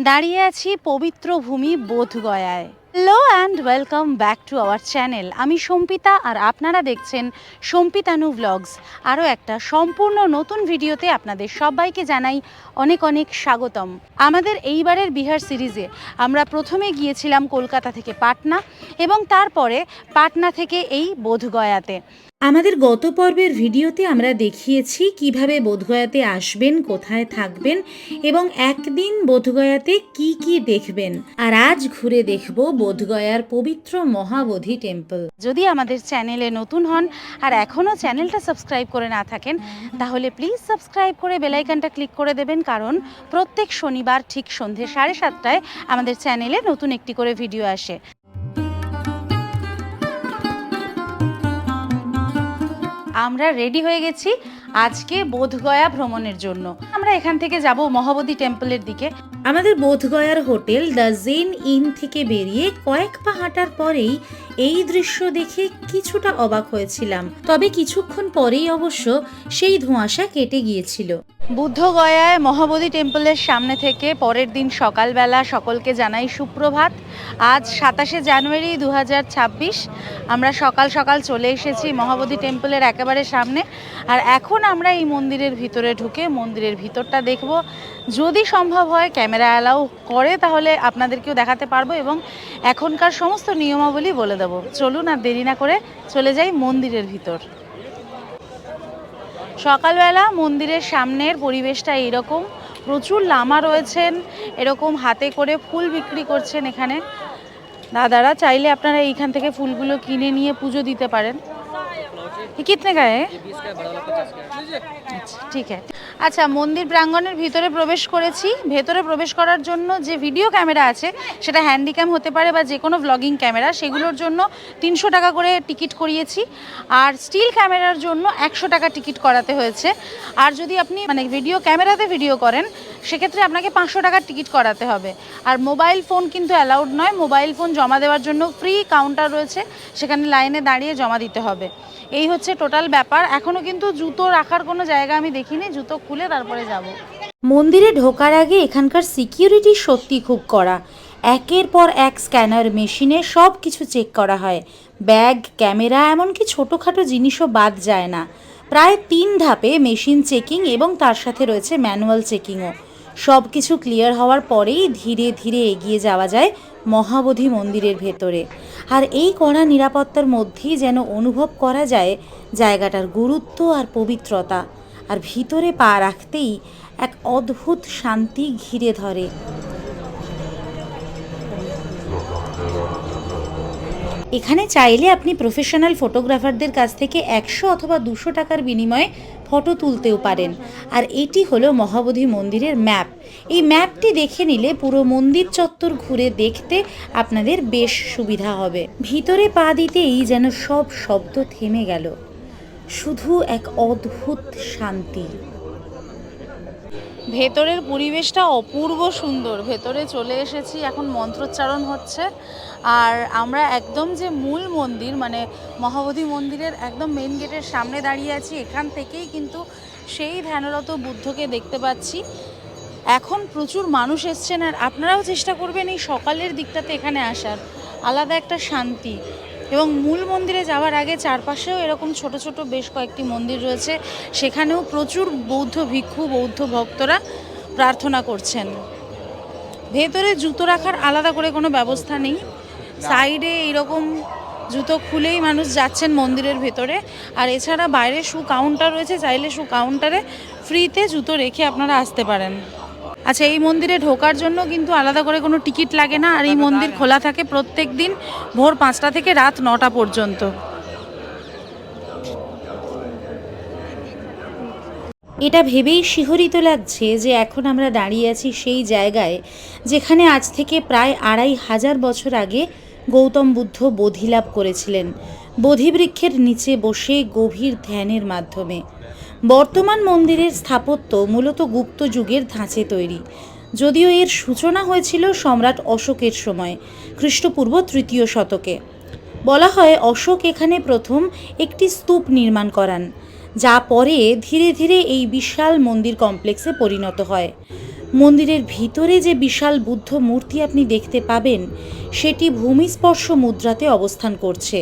দাঁড়িয়ে আছি পবিত্র ভূমি বোধগয়ায়। Hello and welcome back to our channel. আমি সম্পিতা আর আপনারা দেখছেন সম্পিতানু ব্লগস। আরও একটা সম্পূর্ণ নতুন ভিডিওতে আপনাদের সবাইকে জানাই অনেক অনেক স্বাগতম। আমাদের এইবারের বিহার সিরিজে আমরা প্রথমে গিয়েছিলাম কলকাতা থেকে পাটনা এবং তারপরে পাটনা থেকে এই বোধগয়াতে। আমাদের গত পর্বের ভিডিওতে আমরা দেখিয়েছি কিভাবে বোধগয়াতে আসবেন, কোথায় থাকবেন এবং একদিন বোধগয়াতে কি কি দেখবেন। আর আজ ঘুরে দেখব বোধগয়ার পবিত্র মহাবোধি টেম্পল। যদি আমাদের চ্যানেলে নতুন হন আর এখনও চ্যানেলটা সাবস্ক্রাইব করে না থাকেন তাহলে প্লিজ সাবস্ক্রাইব করে বেল আইকনটা ক্লিক করে দেবেন, কারণ প্রত্যেক শনিবার ঠিক সন্ধে 7:30টায় আমাদের চ্যানেলে নতুন একটি করে ভিডিও আসে। আমরা রেডি হয়ে গেছি আজকে বোধগয়া ভ্রমণের জন্য। আমরা এখান থেকে যাব মহাবোধি টেম্পলের দিকে। আমাদের বোধগয়ার হোটেল দ্য জেন ইন থেকে বেরিয়ে কয়েক পা হাঁটার পরেই এই দৃশ্য দেখে কিছুটা অবাক হয়েছিলাম, তবে কিছুক্ষণ পরেই অবশ্য সেই ধোঁয়াশা কেটে গিয়েছিল। বুদ্ধগয়ায় মহাবোধি টেম্পলের সামনে থেকে পরের দিন সকালবেলা সকলকে জানাই সুপ্রভাত। আজ 27শে জানুয়ারি 2026। আমরা সকাল সকাল চলে এসেছি মহাবোধি টেম্পলের একেবারে সামনে। আর এখন আমরা এই মন্দিরের ভিতরে ঢুকে মন্দিরের ভিতরটা দেখব। যদি সম্ভব হয় ক্যামেরা অ্যালাউ করে তাহলে আপনাদেরকেও দেখাতে পারবো এবং এখনকার সমস্ত নিয়মাবলী বলে দেবো। চলুন আর দেরি না করে চলে যাই মন্দিরের ভিতর। সকালবেলা মন্দিরের সামনের পরিবেশটা এইরকম, প্রচুর লামা রয়েছেন, এরকম হাতে করে ফুল বিক্রি করছেন এখানে দাদারা। চাইলে আপনারা এইখান থেকে ফুলগুলো কিনে নিয়ে পুজো দিতে পারেন। কিতনে গায়ে? ঠিক আছে। আচ্ছা, মন্দির প্রাঙ্গণের ভিতরে প্রবেশ করেছি। ভেতরে প্রবেশ করার জন্য যে ভিডিও ক্যামেরা আছে সেটা হ্যান্ডিক্যাম হতে পারে বা যে কোনো ভ্লগিং ক্যামেরা, সেগুলোর জন্য 300 টাকা করে টিকিট করিয়েছি। আর স্টিল ক্যামেরার জন্য 100 টাকা টিকিট করাতে হয়েছে। আর যদি আপনি ভিডিও ক্যামেরাতে ভিডিও করেন সেক্ষেত্রে আপনাকে 500 টাকার টিকিট করাতে হবে। আর মোবাইল ফোন কিন্তু অ্যালাউড নয়। মোবাইল ফোন জমা দেওয়ার জন্য ফ্রি কাউন্টার রয়েছে, সেখানে লাইনে দাঁড়িয়ে জমা দিতে হবে। এই হচ্ছে টোটাল ব্যাপার। এখনও কিন্তু জুতো রাখার কোনো জায়গা আমি দেখিনি, জুতো খুলে তারপরে যাব। মন্দিরে ঢোকার আগে এখানকার সিকিউরিটি সত্যি খুব কড়া। একের পর এক স্ক্যানার মেশিনে সব কিছু চেক করা হয়। ব্যাগ, ক্যামেরা, এমনকি ছোটোখাটো জিনিসও বাদ যায় না। প্রায় 3 ধাপে মেশিন চেকিং এবং তার সাথে রয়েছে ম্যানুয়াল চেকিংও। সব কিছু ক্লিয়ার হওয়ার পরেই ধীরে ধীরে এগিয়ে যাওয়া যায় মহাবোধি মন্দিরের ভেতরে। আর এই কড়া নিরাপত্তার মধ্যেই যেন অনুভব করা যায় জায়গাটার গুরুত্ব আর পবিত্রতা। আর ভিতরে পা রাখতেই এক অদ্ভুত শান্তি ঘিরে ধরে। এখানে চাইলে আপনি প্রফেশনাল ফটোগ্রাফারদের কাছ থেকে 100 অথবা 200 টাকার বিনিময়ে ফটো তুলতেও পারেন। আর এটি হলো মহাবোধি মন্দিরের ম্যাপ। এই ম্যাপটি দেখে নিলে পুরো মন্দির চত্বর ঘুরে দেখতে আপনাদের বেশ সুবিধা হবে। ভিতরে পা দিতেই যেন সব শব্দ থেমে গেল, শুধু এক অদ্ভুত শান্তি। ভেতরের পরিবেশটা অপূর্ব সুন্দর। ভেতরে চলে এসেছি, এখন মন্ত্রোচ্চারণ হচ্ছে। আর আমরা একদম যে মূল মন্দির মহাবোধি মন্দিরের একদম মেন গেটের সামনে দাঁড়িয়ে আছি। এখান থেকেই কিন্তু সেই ধ্যানরত বুদ্ধকে দেখতে পাচ্ছি। এখন প্রচুর মানুষ এসছেন আর আপনারাও চেষ্টা করবেন এই সকালের দিকটাতে এখানে আসার। আলাদা একটা শান্তি। এবং মূল মন্দিরে যাওয়ার আগে চারপাশেও এরকম ছোট ছোট বেশ কয়েকটি মন্দির রয়েছে, সেখানেও প্রচুর বৌদ্ধ ভিক্ষু, বৌদ্ধ ভক্তরা প্রার্থনা করছেন। ভেতরে জুতো রাখার আলাদা করে কোনো ব্যবস্থা নেই। সাইডে এইরকম জুতো খুলেই মানুষ যাচ্ছেন মন্দিরের ভেতরে। আর এছাড়া বাইরে শু কাউন্টার রয়েছে, চাইলে শু কাউন্টারে ফ্রিতে জুতো রেখে আপনারা আসতে পারেন। আচ্ছা, এই মন্দিরে ঢোকার জন্য কিন্তু আলাদা করে কোনো টিকিট লাগে না। আর এই মন্দির খোলা থাকে প্রত্যেক দিন ভোর 5টা থেকে রাত 9টা পর্যন্ত। এটা ভেবেই শিহরিত লাগছে যে এখন আমরা দাঁড়িয়ে আছি সেই জায়গায় যেখানে আজ থেকে প্রায় 2500 বছর আগে গৌতম বুদ্ধ বোধিলাভ করেছিলেন, বোধিবৃক্ষের নিচে বসে গভীর ধ্যানের মাধ্যমে। বর্তমান মন্দিরের স্থাপত্য মূলত গুপ্ত যুগের ধাঁচে তৈরি, যদিও এর সূচনা হয়েছিল সম্রাট অশোকের সময়, খ্রিস্টপূর্ব 3য় শতকে। বলা হয় অশোক এখানে প্রথম একটি স্তূপ নির্মাণ করান, যা পরে ধীরে ধীরে এই বিশাল মন্দির কমপ্লেক্সে পরিণত হয়। মন্দিরের ভিতরে যে বিশাল বুদ্ধ মূর্তি আপনি দেখতে পাবেন সেটি ভূমিস্পর্শ মুদ্রাতে অবস্থান করছে,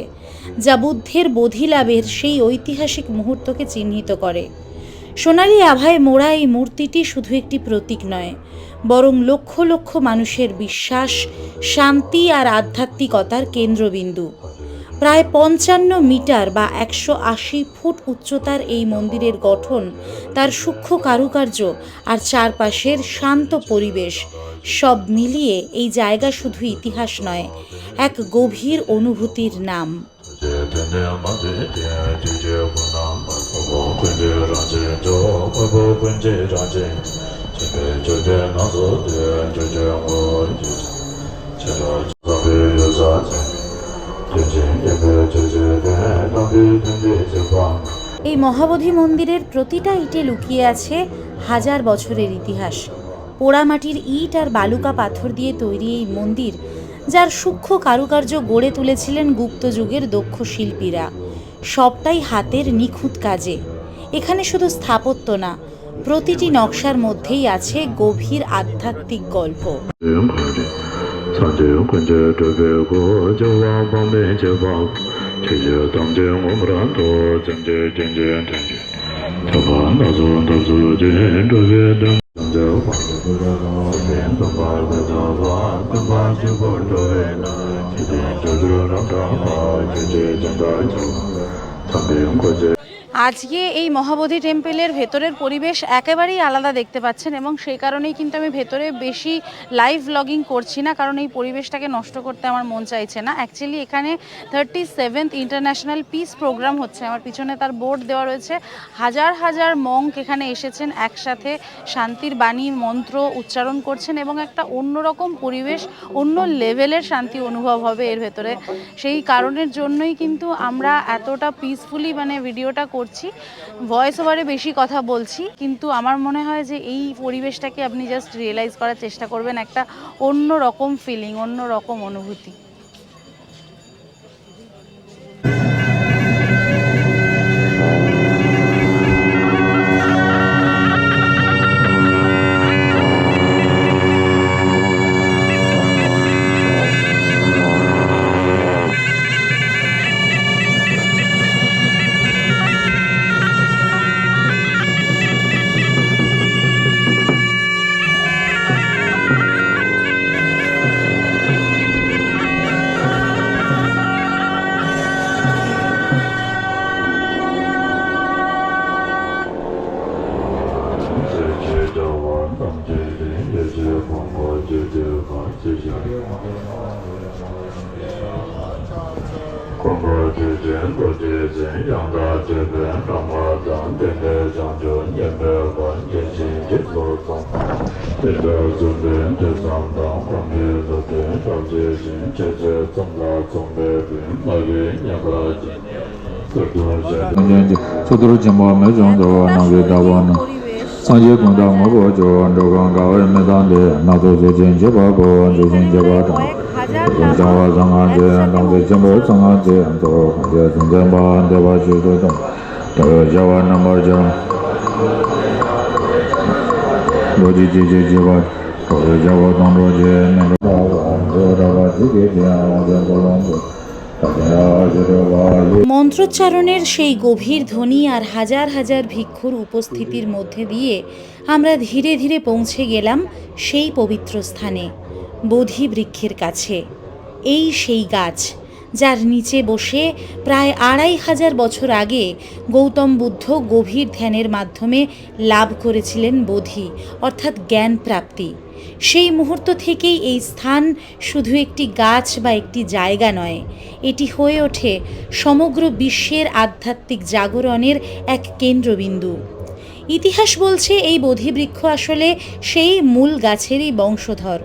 যা বুদ্ধের বোধিলাভের সেই ঐতিহাসিক মুহূর্তকে চিহ্নিত করে। সোনালি আভায় মোড়া এই মূর্তিটি শুধু একটি প্রতীক নয়, বরং লক্ষ লক্ষ মানুষের বিশ্বাস, শান্তি আর আধ্যাত্মিকতার কেন্দ্রবিন্দু। প্রায় 55 মিটার বা 180 ফুট উচ্চতার এই মন্দিরের গঠন, তার সূক্ষ্ম কারুকার্য আর চারপাশের শান্ত পরিবেশ সব মিলিয়ে এই জায়গা শুধু ইতিহাস নয়, এক গভীর অনুভূতির নাম। এই মহাবোধি মন্দিরের প্রতিটা ইটে লুকিয়ে আছে হাজার বছরের ইতিহাস। পোড়ামাটির ইট আর বালুকা পাথর দিয়ে তৈরি এই মন্দির, যার সূক্ষ্ম কারুকার্য গড়ে তুলেছিলেন গুপ্ত যুগের দক্ষ শিল্পীরা, সবটাই হাতের নিখুঁত কাজে। এখানে শুধু স্থাপত্য না, প্রতিটি নকশার মধ্যেই আছে গভীর আধ্যাত্মিক গল্প। আজকে এই মহাবোধি টেম্পেলের ভেতরের পরিবেশ একেবারেই আলাদা দেখতে পাচ্ছেন, এবং সেই কারণেই কিন্তু আমি ভেতরে বেশি লাইভ ব্লগিং করছি না, কারণ এই পরিবেশটাকে নষ্ট করতে আমার মন চাইছে না। অ্যাকচুয়ালি এখানে 37th ইন্টারন্যাশনাল পিস প্রোগ্রাম হচ্ছে, আমার পিছনে তার বোর্ড দেওয়া রয়েছে। হাজার হাজার মঙ্ক এখানে এসেছেন, একসাথে শান্তির বাণী মন্ত্র উচ্চারণ করছেন, এবং একটা অন্যরকম পরিবেশ, অন্য লেভেলের শান্তি অনুভব হবে এর ভেতরে। সেই কারণের জন্যই কিন্তু আমরা এতটা পিসফুলি ভিডিওটা করছি, ভয়েস ওভারে বেশি কথা বলছি, কিন্তু আমার মনে হয় যে এই পরিবেশটাকে আপনি জাস্ট রিয়েলাইজ করার চেষ্টা করবেন, একটা অন্য রকম ফিলিং, অন্য রকম অনুভূতি। মন্ত্রোচ্চারণের সেই গভীর ধ্বনি আর হাজার হাজার ভিক্ষুর উপস্থিতির মধ্যে দিয়ে আমরা ধীরে ধীরে পৌঁছে গেলাম সেই পবিত্র স্থানে, বোধি বৃক্ষের কাছে। এই সেই গাছ যার নিচে বসে প্রায় 2500 বছর আগে গৌতম বুদ্ধ গভীর ধ্যানের মাধ্যমে লাভ করেছিলেন বোধি, অর্থাৎ জ্ঞান প্রাপ্তি। সেই মুহূর্ত থেকেই এই স্থান শুধু একটি গাছ বা একটি জায়গা নয়, এটি হয়ে ওঠে সমগ্র বিশ্বের আধ্যাত্মিক জাগরণের এক কেন্দ্রবিন্দু। ইতিহাস বলছে এই বোধিবৃক্ষ আসলে সেই মূল গাছেরই বংশধর।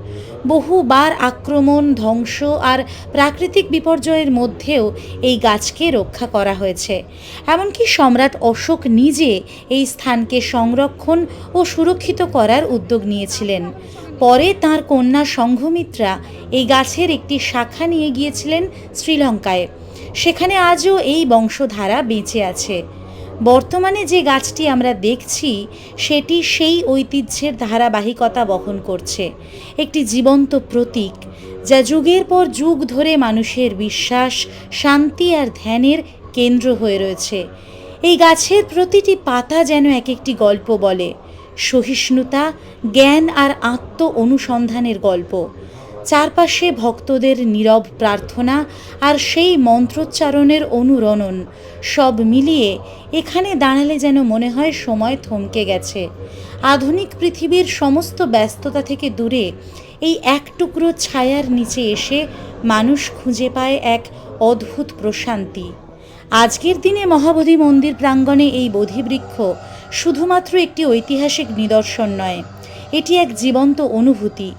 বহুবার আক্রমণ, ধ্বংস আর প্রাকৃতিক বিপর্যয়ের মধ্যেও এই গাছকে রক্ষা করা হয়েছে। এমনকি সম্রাট অশোক নিজে এই স্থানকে সংরক্ষণ ও সুরক্ষিত করার উদ্যোগ নিয়েছিলেন। পরে তাঁর কন্যা সংঘমিত্রা এই গাছের একটি শাখা নিয়ে গিয়েছিলেন শ্রীলঙ্কায়। সেখানে আজও এই বংশধারা বেঁচে আছে। বর্তমানে যে গাছটি আমরা দেখছি সেটি সেই ঐতিহ্যের ধারাবাহিকতা বহন করছে, একটি জীবন্ত প্রতীক যা যুগের পর যুগ ধরে মানুষের বিশ্বাস, শান্তি আর ধ্যানের কেন্দ্র হয়ে রয়েছে। এই গাছের প্রতিটি পাতা যেন এক একটি গল্প বলে, সহিষ্ণুতা, জ্ঞান আর আত্ম অনুসন্ধানের গল্প। চারপাশে ভক্তদের নীরব প্রার্থনা আর সেই মন্ত্রোচ্চারণের অনুরণন, সব মিলিয়ে এখানে দাঁড়ালে যেন মনে হয় সময় থমকে গেছে। আধুনিক পৃথিবীর সমস্ত ব্যস্ততা থেকে দূরে এই এক টুকরো ছায়ার নিচে এসে মানুষ খুঁজে পায় এক অদ্ভুত প্রশান্তি। আজকের দিনে মহাবোধি মন্দির প্রাঙ্গণে এই বোধিবৃক্ষ শুধুমাত্র একটি ঐতিহাসিক নিদর্শন নয়, এটি এক জীবন্ত অনুভূতি,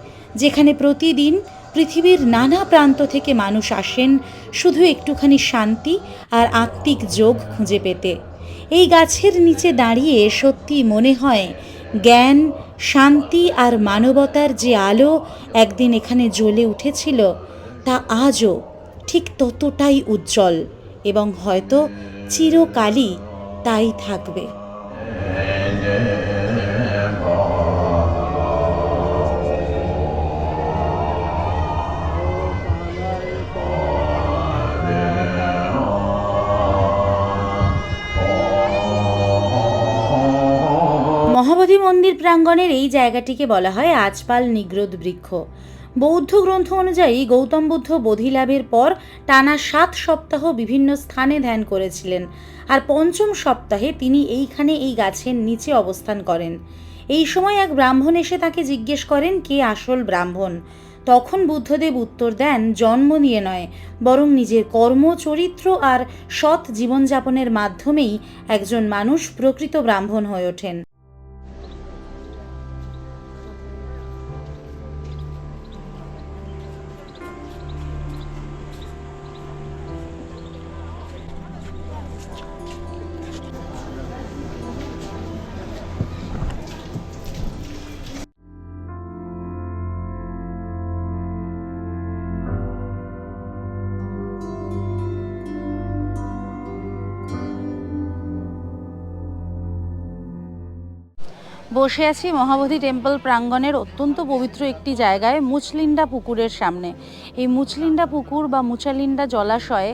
যেখানে প্রতিদিন পৃথিবীর নানা প্রান্ত থেকে মানুষ আসেন শুধু একটুখানি শান্তি আর আত্মিক যোগ খুঁজে পেতে। এই গাছের নিচে দাঁড়িয়ে সত্যি মনে হয় জ্ঞান, শান্তি আর মানবতার যে আলো একদিন এখানে জ্বলে উঠেছিল তা আজও ঠিক ততটাই উজ্জ্বল এবং হয়তো চিরকালই তাই থাকবে। মহাবোধি মন্দির প্রাঙ্গণের এই জায়গাটিকে বলা হয় আজপাল নিগ্রোধ বৃক্ষ। বৌদ্ধ গ্রন্থ অনুযায়ী গৌতম বুদ্ধ বোধি লাভের পর টানা 7 সপ্তাহ বিভিন্ন স্থানে ধ্যান করেছিলেন, আর পঞ্চম সপ্তাহে তিনি এইখানে এই গাছের নিচে অবস্থান করেন। এই সময় এক ব্রাহ্মণ এসে তাকে জিজ্ঞেস করেন কে আসল ব্রাহ্মণ। তখন বুদ্ধদেব উত্তর দেন, জন্ম নিয়ে নয়, বরং নিজের কর্ম, চরিত্র আর সৎ জীবনযাপনের মাধ্যমেই একজন মানুষ প্রকৃত ব্রাহ্মণ হয়ে ওঠেন। বসে আছি মহাবোধি টেম্পল প্রাঙ্গণের অত্যন্ত পবিত্র একটি জায়গায়, মুচলিন্ডা পুকুরের সামনে। এই মুচলিন্ডা পুকুর বা মুচালিন্ডা জলাশয়ে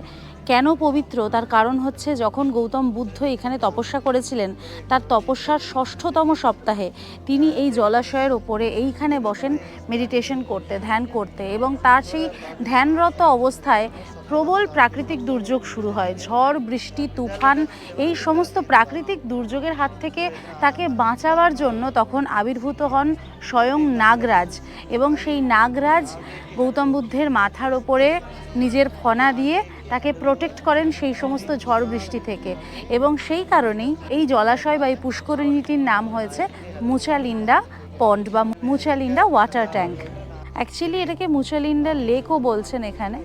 কেন পবিত্র তার কারণ হচ্ছে, যখন গৌতম বুদ্ধ এখানে তপস্যা করেছিলেন তার তপস্যার 6ঠতম সপ্তাহে তিনি এই জলাশয়ের ওপরে এইখানে বসেন মেডিটেশন করতে, ধ্যান করতে, এবং তার সেই ধ্যানরত অবস্থায় প্রবল প্রাকৃতিক দুর্যোগ শুরু হয়। ঝড়, বৃষ্টি, তুফান, এই সমস্ত প্রাকৃতিক দুর্যোগের হাত থেকে তাকে বাঁচাবার জন্য তখন আবির্ভূত হন স্বয়ং নাগরাজ, এবং সেই নাগরাজ গৌতম বুদ্ধের মাথার ওপরে নিজের ফনা দিয়ে তাকে প্রোটেক্ট করেন সেই সমস্ত ঝড় বৃষ্টি থেকে। এবং সেই কারণেই এই জলাশয় বা এই পুষ্করিণীটির নাম হয়েছে মুচালিন্ডা পন্ড বা মুচালিন্ডা ওয়াটার ট্যাঙ্ক। অ্যাকচুয়ালি এটাকে মুচালিন্ডা লেকও বলছেন এখানে।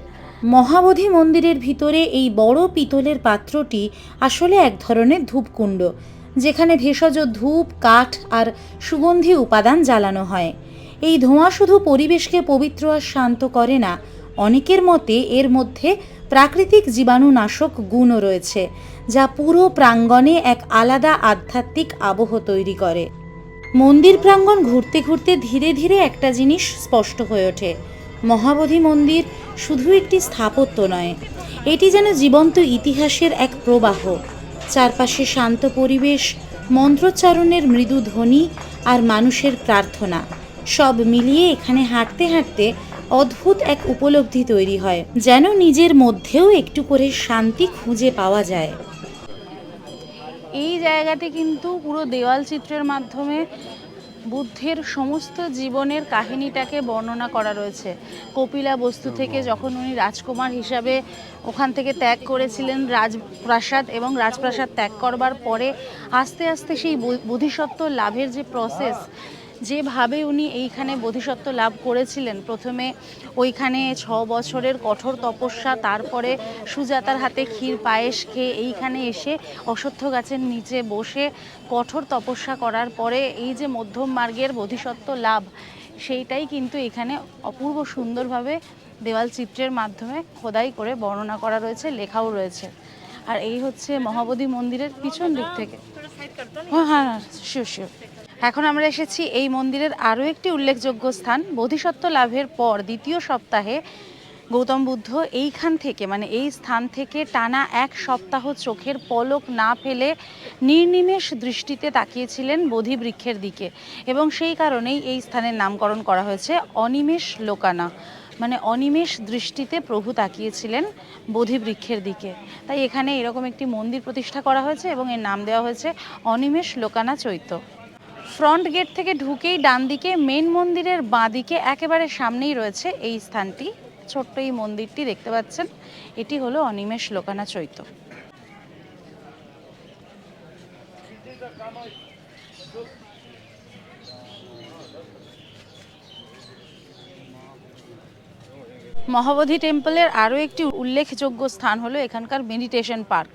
মহাবোধি মন্দিরের ভিতরে এই বড় পিতলের পাত্রটি আসলে এক ধরনের ধূপকুণ্ড, যেখানে ভেষজ ধূপ, কাঠ আর সুগন্ধি উপাদান জ্বালানো হয়। এই ধোঁয়া শুধু পরিবেশকে পবিত্র আর শান্ত করে না, অনেকের মতে এর মধ্যে প্রাকৃতিক জীবাণুনাশক গুণও রয়েছে, যা পুরো প্রাঙ্গণে এক আলাদা আধ্যাত্মিক আবহ তৈরি করে। মন্দির প্রাঙ্গণ ঘুরতে ঘুরতে ধীরে ধীরে একটা জিনিস স্পষ্ট হয়ে ওঠে, মহাবোধি মন্দির শুধু একটি স্থাপত্য নয়, এটি যেন জীবন্ত ইতিহাসের এক প্রবাহ। চারপাশে শান্ত পরিবেশ, মন্ত্রোচ্চারণের মৃদু ধ্বনি আর মানুষের প্রার্থনা, সব মিলিয়ে এখানে হাঁটতে হাঁটতে অদ্ভুত এক উপলব্ধি তৈরি হয়, যেন নিজের মধ্যেও একটু করে শান্তি খুঁজে পাওয়া যায়। এই জায়গাতে কিন্তু পুরো দেওয়াল চিত্রের মাধ্যমে বুদ্ধের সমস্ত জীবনের কাহিনীটাকে বর্ণনা করা রয়েছে। কপিলা বস্তু থেকে যখন উনি রাজকুমার হিসাবে ওখান থেকে ত্যাগ করেছিলেন রাজপ্রাসাদ, এবং রাজপ্রাসাদ ত্যাগ করবার পরে আস্তে আস্তে সেই বোধিসত্ত্ব লাভের যে প্রসেস, যেভাবে উনি এইখানে বোধিসত্ত্ব লাভ করেছিলেন, প্রথমে ওইখানে 6 বছরের কঠোর তপস্যা, তারপরে সুজাতার হাতে ক্ষীর পায়েস খেয়ে এইখানে এসে অশ্বত্থ গাছের নিচে বসে কঠোর তপস্যা করার পরে এই যে মধ্যম মার্গের বোধিসত্ত্ব লাভ, সেইটাই কিন্তু এখানে অপূর্ব সুন্দরভাবে দেওয়াল চিত্রের মাধ্যমে খোদাই করে বর্ণনা করা রয়েছে, লেখাও রয়েছে। আর এই হচ্ছে মহাবোধি মন্দিরের পিছন দিক থেকে। হ্যাঁ হ্যাঁ, শিওর শিওর। এখন আমরা এসেছি এই মন্দিরের আরও একটি উল্লেখযোগ্য স্থান। বোধিসত্ত্ব লাভের পর দ্বিতীয় সপ্তাহে গৌতম বুদ্ধ এইখান থেকে মানে এই স্থান থেকে টানা 1 সপ্তাহ চোখের পলক না ফেলে নির্নিমেষ দৃষ্টিতে তাকিয়েছিলেন বোধি বৃক্ষের দিকে, এবং সেই কারণেই এই স্থানের নামকরণ করা হয়েছে অনিমেষ লোকানা, মানে অনিমেষ দৃষ্টিতে প্রভু তাকিয়েছিলেন বোধি বৃক্ষের দিকে। তাই এখানে এরকম একটি মন্দির প্রতিষ্ঠা করা হয়েছে এবং এর নাম দেওয়া হয়েছে অনিমেষ লোকানা চৈত্য। ফ্রন্ট গেট থেকে ঢুকেই ডান দিকে, মেন মন্দিরের বাঁ দিকে একেবারে সামনেই রয়েছে এই স্থানটি। ছোট্ট এই মন্দিরটি দেখতে পাচ্ছেন, এটি হলো অনিমেষ লোকানা চৈত্য। মহাবোধি টেম্পলের আরও একটি উল্লেখযোগ্য স্থান হলো এখানকার মেডিটেশন পার্ক।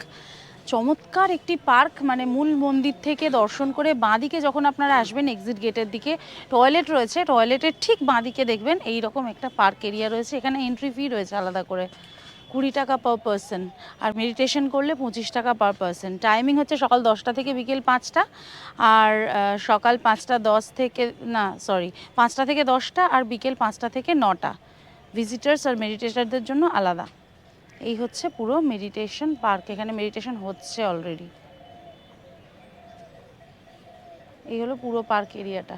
চমৎকার একটি পার্ক, মানে মূল মন্দির থেকে দর্শন করে বাঁ দিকে যখন আপনারা আসবেন এক্সিট গেটের দিকে টয়লেট রয়েছে, টয়লেটের ঠিক বাঁ দিকে দেখবেন এই রকম একটা পার্ক এরিয়া রয়েছে। এখানে এন্ট্রি ফি রয়েছে আলাদা করে 20 টাকা পার পারসন, আর মেডিটেশন করলে 25 টাকা পার পারসন। টাইমিং হচ্ছে সকাল 10টা থেকে বিকেল 5টা, আর সকাল 5টা থেকে 10টা, আর বিকেল 5টা থেকে 9টা। ভিজিটার্স আর মেডিটেটারদের জন্য আলাদা। এই হচ্ছে পুরো মেডিটেশন পার্ক, এখানে মেডিটেশন হচ্ছে অলরেডি। এই হলো পুরো পার্ক এরিয়াটা।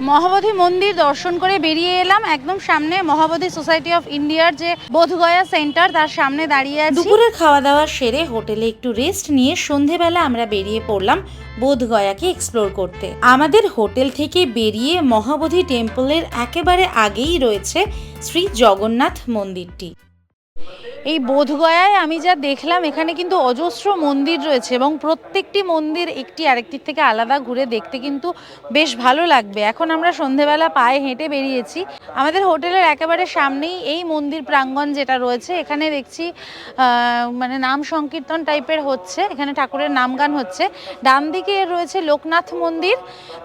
মহাবোধি মন্দির দর্শন করে বেরিয়ে এলাম। একদম সামনে মহাবোধি সোসাইটি অফ ইন্ডিয়ার যে বোধগয়া সেন্টার, তার সামনে দাঁড়িয়ে আছি। দুপুরের খাওয়া দাওয়া সেরে হোটেলে একটু রেস্ট নিয়ে সন্ধেবেলা আমরা বেরিয়ে পড়লাম বোধগয়াকে এক্সপ্লোর করতে। আমাদের হোটেল থেকে বেরিয়ে মহাবোধি টেম্পলের একেবারে আগেই রয়েছে শ্রী জগন্নাথ মন্দিরটি। এই বোধগয়ায় আমি যা দেখলাম, এখানে কিন্তু অজস্র মন্দির রয়েছে এবং প্রত্যেকটি মন্দির একটি আরেকটির থেকে আলাদা, ঘুরে দেখতে কিন্তু বেশ ভালো লাগবে। এখন আমরা সন্ধেবেলা পায়ে হেঁটে বেরিয়েছি। আমাদের হোটেলের একেবারে সামনেই এই মন্দির প্রাঙ্গণ যেটা রয়েছে, এখানে দেখছি মানে নাম সংকীর্তন টাইপের হচ্ছে, এখানে ঠাকুরের নাম গান হচ্ছে। ডান দিকে রয়েছে লোকনাথ মন্দির,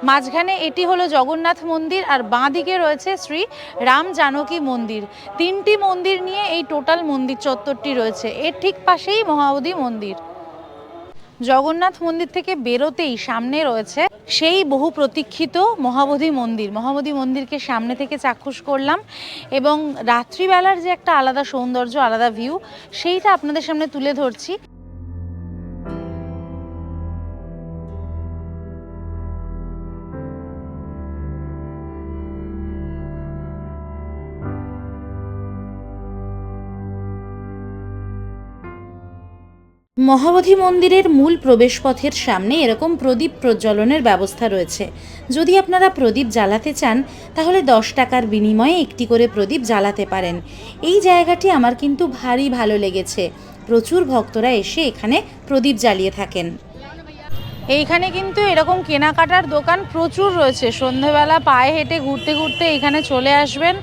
মাঝখানে এটি হলো জগন্নাথ মন্দির, আর বাঁ দিকে রয়েছে শ্রী রাম জানকী মন্দির। 3টি মন্দির নিয়ে এই টোটাল মন্দির চত্বরটি রয়েছে। এর ঠিক পাশেই মহাবোধি মন্দির। জগন্নাথ মন্দির থেকে বেরোতেই সামনে রয়েছে সেই বহু প্রতীক্ষিত মহাবোধি মন্দির। মহাবোধি মন্দিরকে সামনে থেকে চাক্ষুষ করলাম এবং রাত্রিবেলার যে একটা আলাদা সৌন্দর্য, আলাদা ভিউ, সেইটা আপনাদের সামনে তুলে ধরছি। মহাবোধি মন্দিরের মূল প্রবেশপথের সামনে এরকম প্রদীপ প্রজ্বলনের ব্যবস্থা রয়েছে। যদি আপনারা প্রদীপ জ্বালাতে চান তাহলে 10 টাকার বিনিময়ে একটি করে প্রদীপ জ্বালাতে পারেন। এই জায়গাটি আমার কিন্তু ভারী ভালো লেগেছে। প্রচুর ভক্তরা এসে এখানে প্রদীপ জ্বালিয়ে থাকেন। এইখানে কিন্তু এরকম কেনাকাটার দোকান প্রচুর রয়েছে। সন্ধেবেলা পায়ে হেঁটে ঘুরতে ঘুরতে এখানে চলে আসবেন।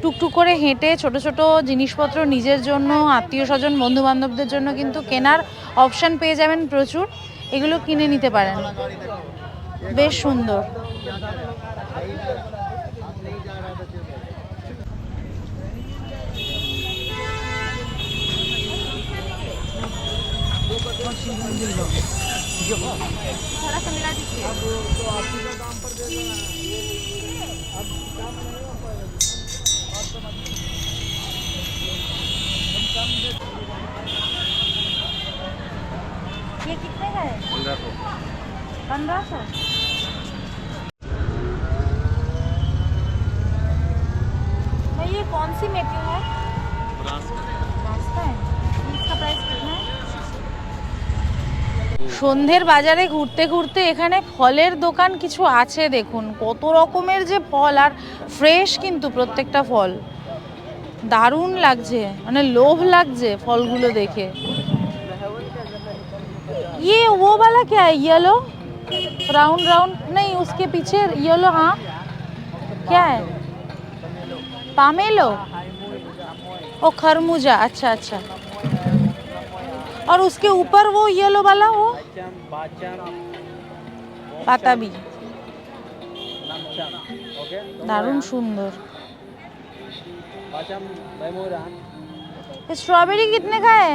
টুকটুক করে হেঁটে ছোট ছোট জিনিসপত্র নিজের জন্য, আত্মীয় স্বজন, বন্ধু বান্ধবদের জন্য কিন্তু কেনার অপশান পেয়ে যাবেন প্রচুর। এগুলো কিনে নিতে পারেন, বেশ সুন্দর। ये कितने का है? 1500। भाई ये कौन सी मेटल है? ब्रास का है। इसका प्राइस कितना है? সন্ধ্যের বাজারে ঘুরতে ঘুরতে এখানে ফলের দোকান কিছু আছে। দেখুন কত রকমের যে ফল, আর ফ্রেশ কিন্তু প্রত্যেকটা ফল। দারুণ লাগছে, মানে লোভ লাগছে ফলগুলো দেখে। ये वो वाला क्या है, येलो राउंड राउंड? नहीं, उसके पीछे येलो। हाँ, क्या है? पामेलो। ओ खरबूजा, अच्छा अच्छा। और उसके ऊपर वो येलो वाला, वो পাতাবি। দারুণ সুন্দর। स्ट्रॉबेरी कितने का है?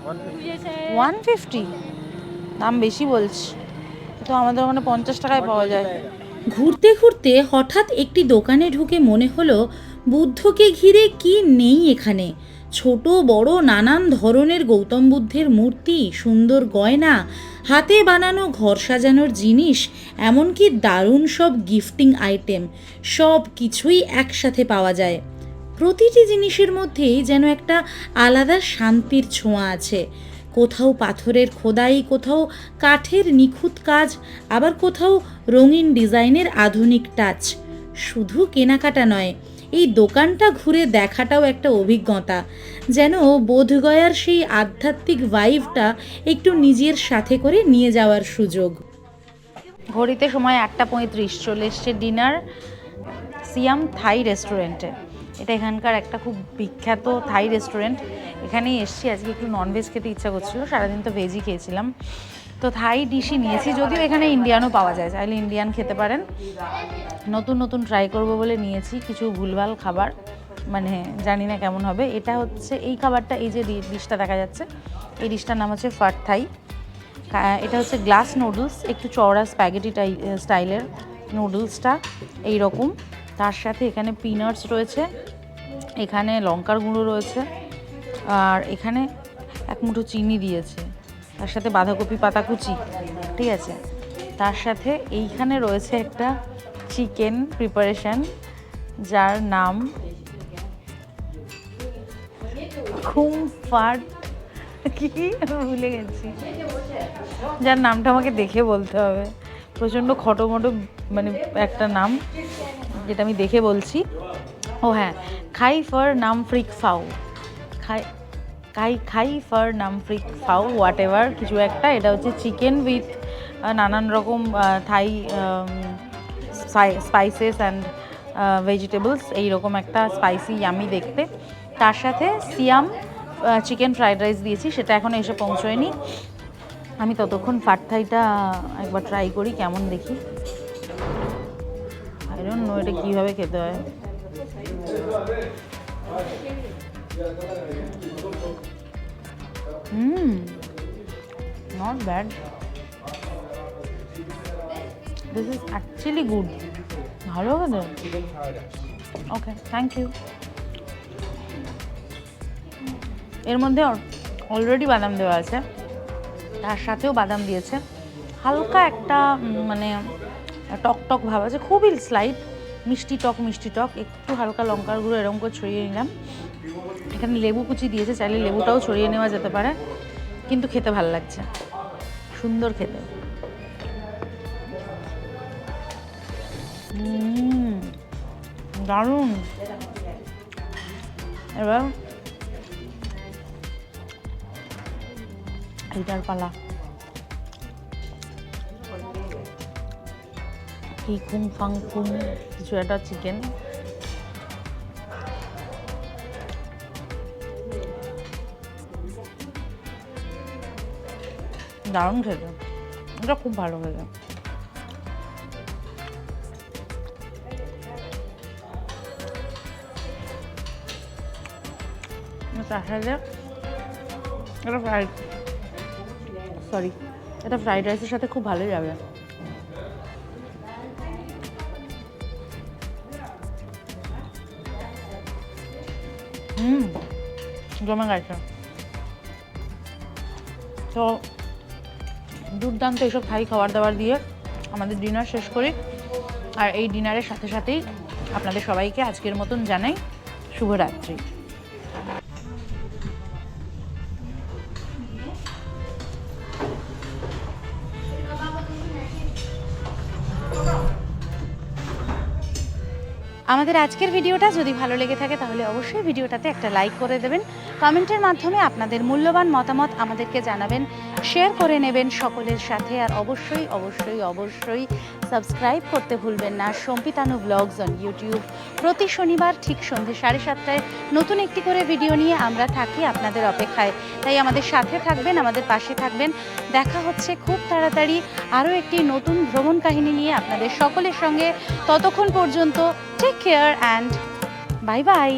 150 দাম বেশি বলছি, তো আমাদের ওখানে 50 টাকায় পাওয়া যায়। ঘুরতে ঘুরতে হঠাৎ একটি দোকানে ঢুকে মনে হলো বুদ্ধকে ঘিরে কি নেই এখানে। ছোট বড় নানান ধরনের গৌতম বুদ্ধের মূর্তি, সুন্দর গয়না, হাতে বানানো ঘর সাজানোর জিনিস, এমনকি দারুণ সব গিফটিং আইটেম, সব কিছুই একসাথে পাওয়া যায়। প্রতিটি জিনিসের মধ্যেই যেন একটা আলাদা শান্তির ছোঁয়া আছে। কোথাও পাথরের খোদাই, কোথাও কাঠের নিখুঁত কাজ, আবার কোথাও রঙিন ডিজাইনের আধুনিক টাচ। শুধু কেনাকাটা নয়, এই দোকানটা ঘুরে দেখাটাও একটা অভিজ্ঞতা, যেন বোধগয়ার সেই আধ্যাত্মিক ভাইবটা একটু নিজের সাথে করে নিয়ে যাওয়ার সুযোগ। ঘড়িতে সময় 8:35, চলে এসছে ডিনার সিয়াম থাই রেস্টুরেন্টে। এটা এখানকার একটা খুব বিখ্যাত থাই রেস্টুরেন্ট। এখানেই এসছি, আজকে একটু ননভেজ খেতে ইচ্ছা করছিল, সারাদিন তো ভেজই খেয়েছিলাম, তো থাই ডিশই নিয়েছি। যদিও এখানে ইন্ডিয়ানও পাওয়া যায়, চাইলে ইন্ডিয়ান খেতে পারেন। নতুন নতুন ট্রাই করব বলে নিয়েছি কিছু ভুলভাল খাবার, মানে জানি না কেমন হবে। এটা হচ্ছে এই খাবারটা, এই যে ডিশটা দেখা যাচ্ছে, এই ডিশটার নাম হচ্ছে ফাট থাই। এটা হচ্ছে গ্লাস নুডলস, একটু চওড়া স্প্যাগেটি স্টাইলের নুডলসটা এই রকম। তার সাথে এখানে পিনাটস রয়েছে, এখানে লঙ্কার গুঁড়ো রয়েছে, আর এখানে এক মুঠো চিনি দিয়েছে, তার সাথে বাঁধাকপি পাতা কুচি, ঠিক আছে। তার সাথে এইখানে রয়েছে একটা চিকেন প্রিপারেশন, যার নাম খুম ফাট, কি ভুলে গেছি, যার নামটা আমাকে দেখে বলতে হবে। প্রচণ্ড খটোমটো মানে একটা নাম, যেটা আমি দেখে বলছি। ও হ্যাঁ, খাই ফর নাম ফ্রিক ফাও, খাই ফর নাম ফ্রিক ফাও, হোয়াট এভার কিছু একটা। এটা হচ্ছে চিকেন উইথ নানান রকম থাই স্পাইসেস অ্যান্ড ভেজিটেবলস, এইরকম একটা স্পাইসি ইয়ামি দেখতে। তার সাথে সিয়াম চিকেন ফ্রাইড রাইস দিয়েছি, সেটা এখনও এসে পৌঁছয়নি। আমি ততক্ষণ ফাট থাইটা একবার ট্রাই করি কেমন দেখি। আই ডোন্ট নো এটা কীভাবে খেতে হয়। Not bad, this is actually good, ভালো হবে। ওকে, থ্যাংক ইউ। এর মধ্যে অলরেডি বাদাম দেওয়া আছে, তার সাথেও বাদাম দিয়েছে, হালকা একটা মানে টক টক ভাব আছে, খুবই স্লাইট মিষ্টি টক, একটু হালকা লঙ্কার গুঁড়ো এরকম করে ছড়িয়ে নিলাম। এখানে লেবু কুচি দিয়েছে, চাইলে লেবুটাও ছড়িয়ে নেওয়া যেতে পারে, কিন্তু খেতে ভালো লাগছে, সুন্দর খেতে। দারুণ। এবার এইটার পালা, কি খুম ফাং খুম কিছু একটা চিকেন, দারুণ খেতে, এটা খুব ভালো খেতে। তার সাথে এটা ফ্রাইড রাইসের সাথে খুব ভালোই যাবে। জমে গেছে। তো দুর্দান্ত এইসব থাই খাবার দাবার দিয়ে আমাদের ডিনার শেষ করি, আর এই ডিনারের সাথে সাথেই আপনাদের সবাইকে আজকের মতন জানাই শুভরাত্রি। আমাদের আজকের ভিডিওটা যদি ভালো লেগে থাকে তাহলে অবশ্যই ভিডিওটাতে একটা লাইক করে দেবেন, কমেন্টের মাধ্যমে আপনাদের মূল্যবান মতামত আমাদেরকে জানাবেন, শেয়ার করে নেবেন সকলের সাথে, আর অবশ্যই অবশ্যই অবশ্যই সাবস্ক্রাইব করতে ভুলবেন না সম্পিতানু ব্লগস অন ইউটিউব। প্রতি শনিবার ঠিক সন্ধ্যে 7:30টায় নতুন একটি করে ভিডিও নিয়ে আমরা থাকি আপনাদের অপেক্ষায়, তাই আমাদের সাথে থাকবেন, আমাদের পাশে থাকবেন। দেখা হচ্ছে খুব তাড়াতাড়ি আরও একটি নতুন ভ্রমণ কাহিনী নিয়ে আপনাদের সকলের সঙ্গে। ততক্ষণ পর্যন্ত take care and bye by.